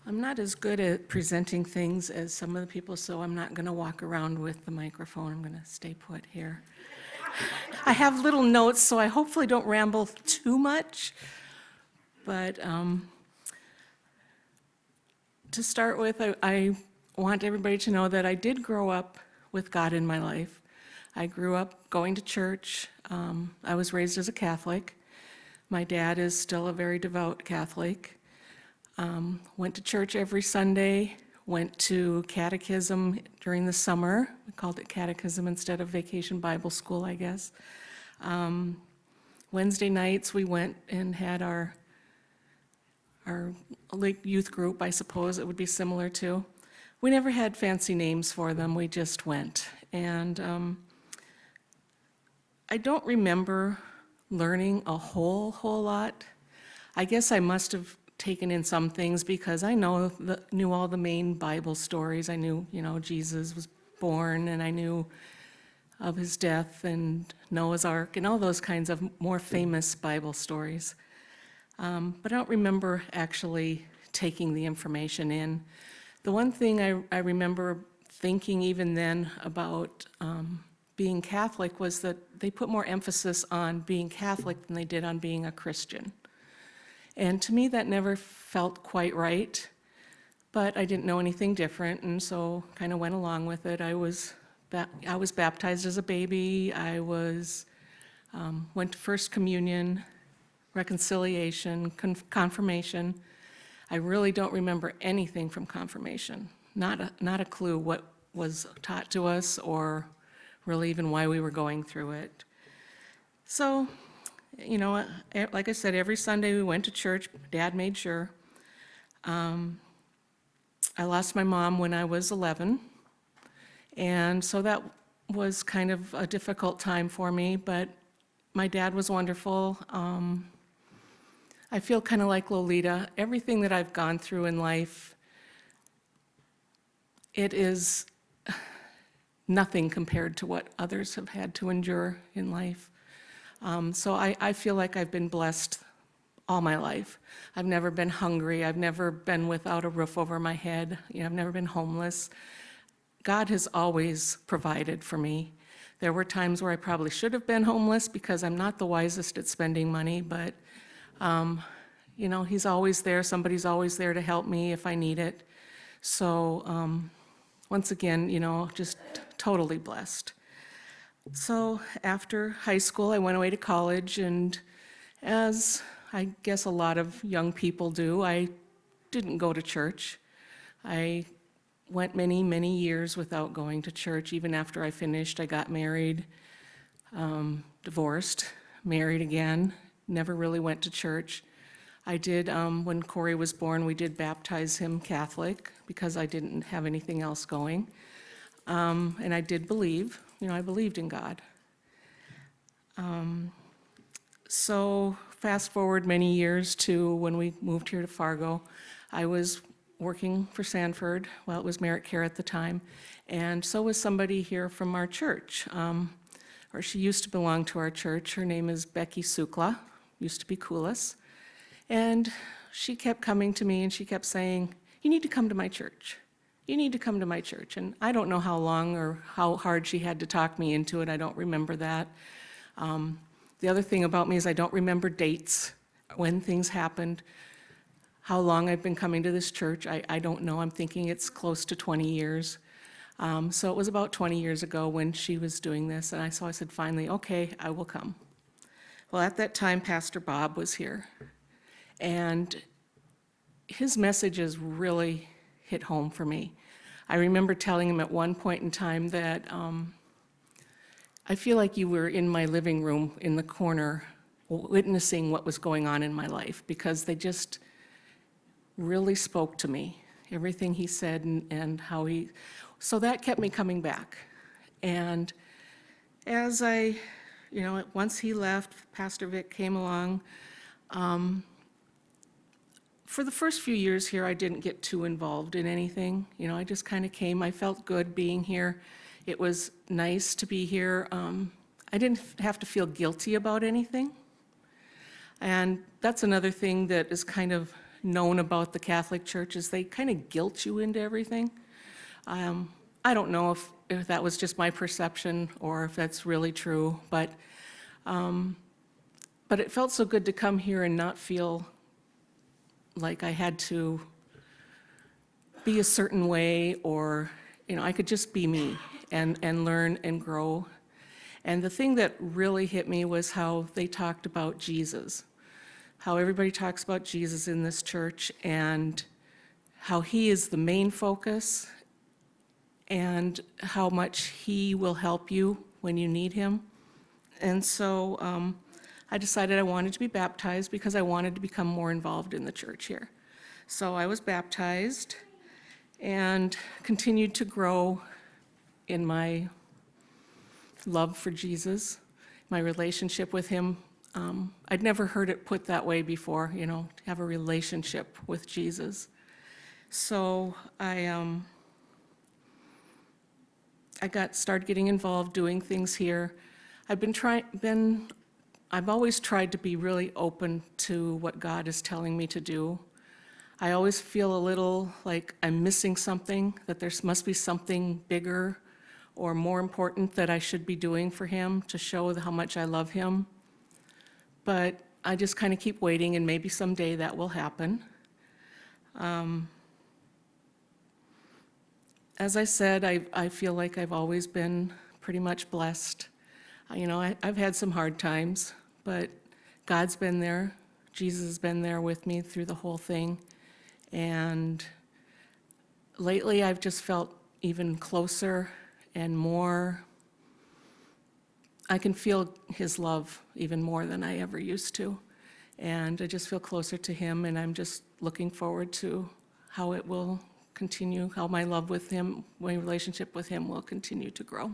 I'm not as good at presenting things as some of the people, so I'm not going to walk around with the microphone. I'm going to stay put here. I have little notes, so I hopefully don't ramble too much. But to start with, I want everybody to know that I did grow up with God in my life. I grew up going to church. I was raised as a Catholic. My dad is still a very devout Catholic. Went to church every Sunday, went to catechism during the summer. We called it catechism instead of vacation Bible school, I guess. Wednesday nights, we went and had our like youth group, I suppose it would be similar to. We never had fancy names for them, we just went. And I don't remember learning a whole lot. I guess I must have taken in some things because I knew all the main Bible stories. I knew, Jesus was born, and I knew of his death and Noah's Ark and all those kinds of more famous Bible stories. But I don't remember actually taking the information in. The one thing I remember thinking even then about being Catholic was that they put more emphasis on being Catholic than they did on being a Christian. And to me, that never felt quite right, but I didn't know anything different, and so kind of went along with it. I was baptized as a baby. I went to First Communion, reconciliation, confirmation. I really don't remember anything from confirmation. Not a clue what was taught to us or really even why we were going through it. So, like I said, every Sunday we went to church. Dad made sure. I lost my mom when I was 11, and so that was kind of a difficult time for me, but my dad was wonderful. I feel kind of like Lolita. Everything that I've gone through in life, it is nothing compared to what others have had to endure in life. So I feel like I've been blessed all my life. I've never been hungry. I've never been without a roof over my head. I've never been homeless. God has always provided for me. There were times where I probably should have been homeless because I'm not the wisest at spending money, but He's always there. Somebody's always there to help me if I need it. So once again, just totally blessed. So after high school, I went away to college, and as I guess a lot of young people do, I didn't go to church. I went many, many years without going to church. Even after I finished, I got married, divorced, married again, never really went to church. I did, when Corey was born, we did baptize him Catholic because I didn't have anything else going. And I did believe, I believed in God. So fast forward many years to when we moved here to Fargo. I was working for Sanford, well, it was Merit Care at the time, and so was somebody here from our church, or she used to belong to our church. Her name is Becky Sukla, used to be Coolis, and she kept coming to me and she kept saying, "You need to come to my church. You need to come to my church." And I don't know how long or how hard she had to talk me into it. I don't remember that. The other thing about me is I don't remember dates, when things happened, how long I've been coming to this church. I don't know. I'm thinking it's close to 20 years. So it was about 20 years ago when she was doing this, and so I said, finally, okay, I will come. Well, at that time, Pastor Bob was here, and his messages really hit home for me. I remember telling him at one point in time that I feel like you were in my living room in the corner witnessing what was going on in my life, because they just really spoke to me, everything he said and how he, so that kept me coming back. And as once he left, Pastor Vic came along. For the first few years here, I didn't get too involved in anything. I just kind of came. I felt good being here. It was nice to be here. I didn't have to feel guilty about anything. And that's another thing that is kind of known about the Catholic Church is they kind of guilt you into everything. I don't know if that was just my perception or if that's really true, but it felt so good to come here and not feel like I had to be a certain way, or, I could just be me and learn and grow. And the thing that really hit me was how they talked about Jesus, how everybody talks about Jesus in this church and how he is the main focus and how much he will help you when you need him. And so I decided I wanted to be baptized because I wanted to become more involved in the church here. So I was baptized and continued to grow in my love for Jesus, my relationship with him. I'd never heard it put that way before, to have a relationship with Jesus. So I started getting involved doing things here. I've always tried to be really open to what God is telling me to do. I always feel a little like I'm missing something, that there must be something bigger or more important that I should be doing for him to show how much I love him. But I just kind of keep waiting, and maybe someday that will happen. As I said, I feel like I've always been pretty much blessed. I've had some hard times, but God's been there. Jesus has been there with me through the whole thing. And lately, I've just felt even closer and more. I can feel his love even more than I ever used to. And I just feel closer to him, and I'm just looking forward to how it will continue, how my love with him, my relationship with him will continue to grow.